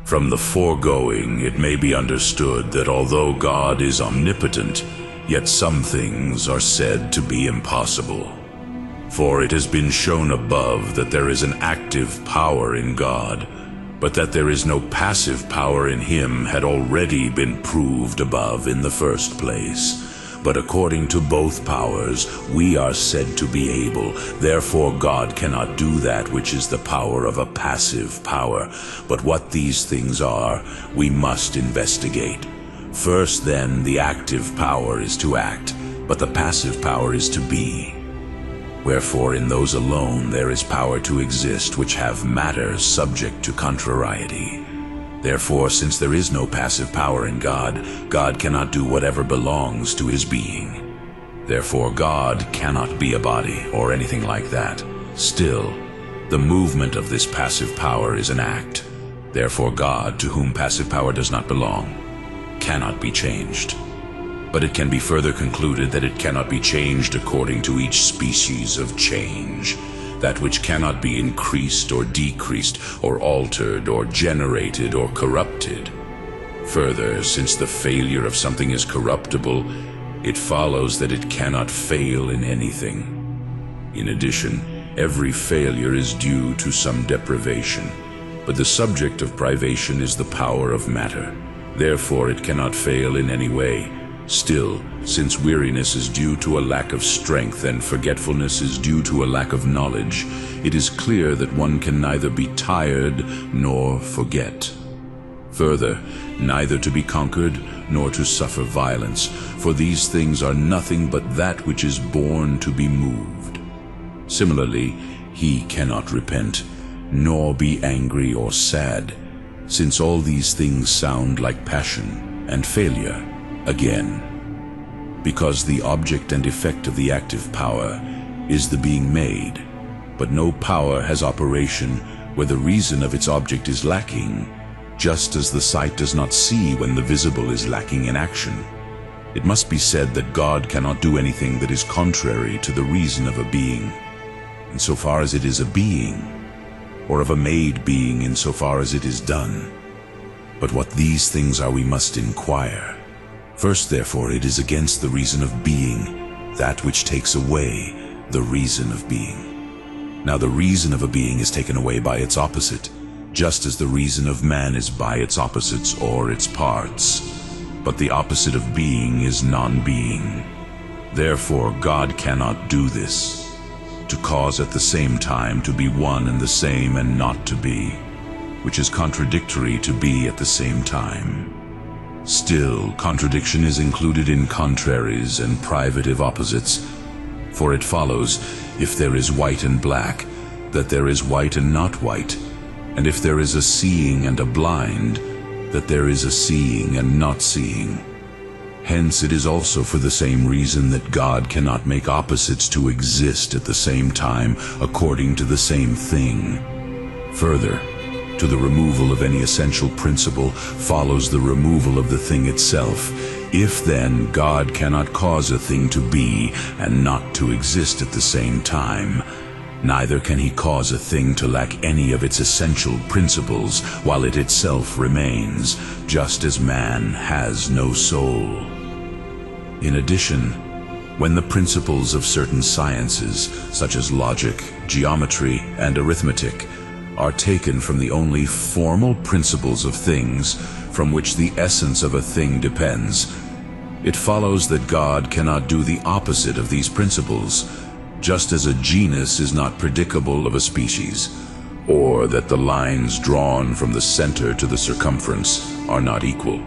From the foregoing, it may be understood that although God is omnipotent, yet some things are said to be impossible. For it has been shown above that there is an active power in God, but that there is no passive power in him had already been proved above in the first place. But according to both powers, we are said to be able. Therefore God cannot do that which is the power of a passive power. But what these things are, we must investigate. First then, the active power is to act, but the passive power is to be. Wherefore in those alone there is power to exist which have matter subject to contrariety. Therefore, since there is no passive power in God, God cannot do whatever belongs to his being. Therefore, God cannot be a body or anything like that. Still, the movement of this passive power is an act. Therefore, God, to whom passive power does not belong, cannot be changed. But it can be further concluded that it cannot be changed according to each species of change. That which cannot be increased or decreased, or altered, or generated, or corrupted. Further, since the failure of something is corruptible, it follows that it cannot fail in anything. In addition, every failure is due to some deprivation, but the subject of privation is the power of matter. Therefore, it cannot fail in any way. Still, since weariness is due to a lack of strength and forgetfulness is due to a lack of knowledge, it is clear that one can neither be tired nor forget. Further, neither to be conquered nor to suffer violence, for these things are nothing but that which is born to be moved. Similarly, he cannot repent, nor be angry or sad, since all these things sound like passion and failure. Again, because the object and effect of the active power is the being made, but no power has operation where the reason of its object is lacking, just as the sight does not see when the visible is lacking in action. It must be said that God cannot do anything that is contrary to the reason of a being, insofar as it is a being, or of a made being insofar as it is done. But what these things are we must inquire. First, therefore, it is against the reason of being, that which takes away the reason of being. Now the reason of a being is taken away by its opposite, just as the reason of man is by its opposites or its parts. But the opposite of being is non-being. Therefore God cannot do this, to cause at the same time to be one and the same and not to be, which is contradictory to be at the same time. Still, contradiction is included in contraries and privative opposites, for it follows, if there is white and black, that there is white and not white, and if there is a seeing and a blind, that there is a seeing and not seeing. Hence it is also for the same reason that God cannot make opposites to exist at the same time according to the same thing. Further, to the removal of any essential principle follows the removal of the thing itself. If then God cannot cause a thing to be and not to exist at the same time, neither can he cause a thing to lack any of its essential principles while it itself remains, just as man has no soul. In addition, when the principles of certain sciences, such as logic, geometry, and arithmetic, are taken from the only formal principles of things from which the essence of a thing depends, it follows that God cannot do the opposite of these principles, just as a genus is not predicable of a species, or that the lines drawn from the center to the circumference are not equal,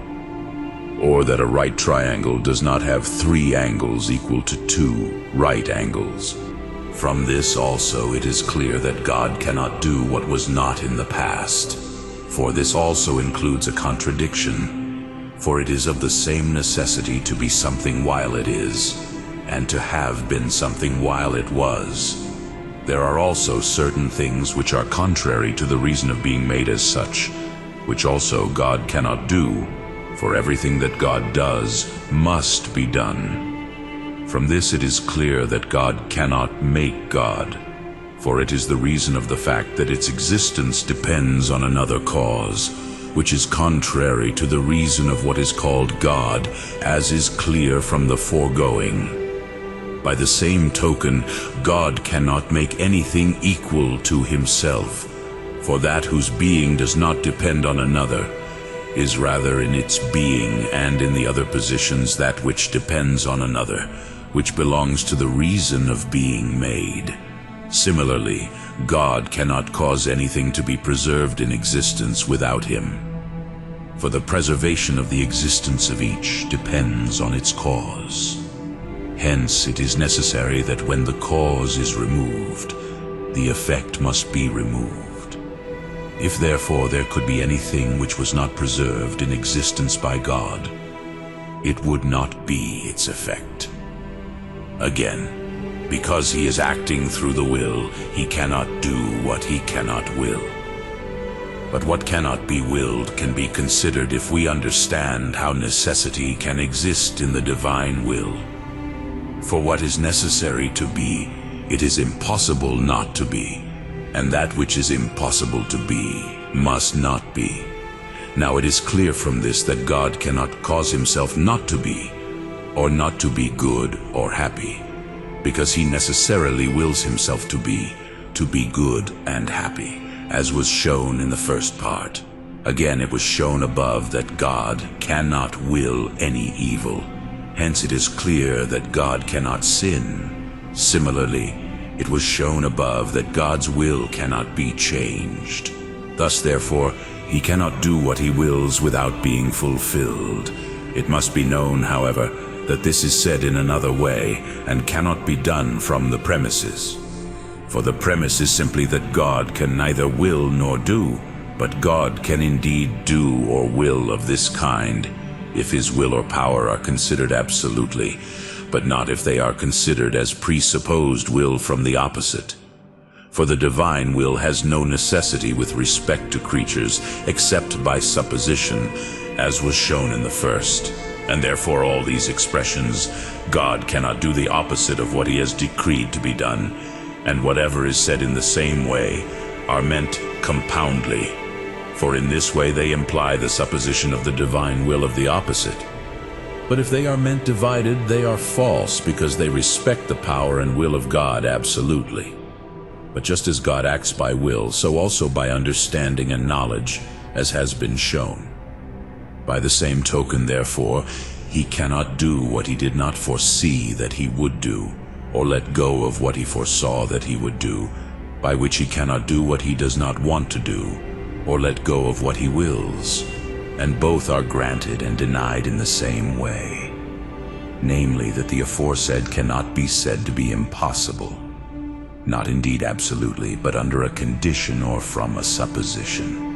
or that a right triangle does not have 3 angles equal to 2 right angles. From this also it is clear that God cannot do what was not in the past, for this also includes a contradiction, for it is of the same necessity to be something while it is, and to have been something while it was. There are also certain things which are contrary to the reason of being made as such, which also God cannot do, for everything that God does must be done. From this it is clear that God cannot make God, for it is the reason of the fact that its existence depends on another cause, which is contrary to the reason of what is called God, as is clear from the foregoing. By the same token, God cannot make anything equal to himself, for that whose being does not depend on another is rather in its being and in the other positions that which depends on another, which belongs to the reason of being made. Similarly, God cannot cause anything to be preserved in existence without him, for the preservation of the existence of each depends on its cause. Hence, it is necessary that when the cause is removed, the effect must be removed. If therefore there could be anything which was not preserved in existence by God, it would not be its effect. Again, because he is acting through the will, he cannot do what he cannot will. But what cannot be willed can be considered if we understand how necessity can exist in the divine will. For what is necessary to be, it is impossible not to be, and that which is impossible to be must not be. Now it is clear from this that God cannot cause himself not to be, or not to be good or happy, because he necessarily wills himself to be good and happy, as was shown in the first part. Again, it was shown above that God cannot will any evil. Hence it is clear that God cannot sin. Similarly, it was shown above that God's will cannot be changed. Thus, therefore, he cannot do what he wills without being fulfilled. It must be known, however, that this is said in another way, and cannot be done from the premises. For the premise is simply that God can neither will nor do, but God can indeed do or will of this kind, if his will or power are considered absolutely, but not if they are considered as presupposed will from the opposite. For the divine will has no necessity with respect to creatures, except by supposition, as was shown in the first. And therefore all these expressions, God cannot do the opposite of what he has decreed to be done, and whatever is said in the same way, are meant compoundly. For in this way they imply the supposition of the divine will of the opposite. But if they are meant divided, they are false, because they respect the power and will of God absolutely. But just as God acts by will, so also by understanding and knowledge, as has been shown. By the same token, therefore, he cannot do what he did not foresee that he would do, or let go of what he foresaw that he would do, by which he cannot do what he does not want to do, or let go of what he wills, and both are granted and denied in the same way, namely that the aforesaid cannot be said to be impossible, not indeed absolutely, but under a condition or from a supposition.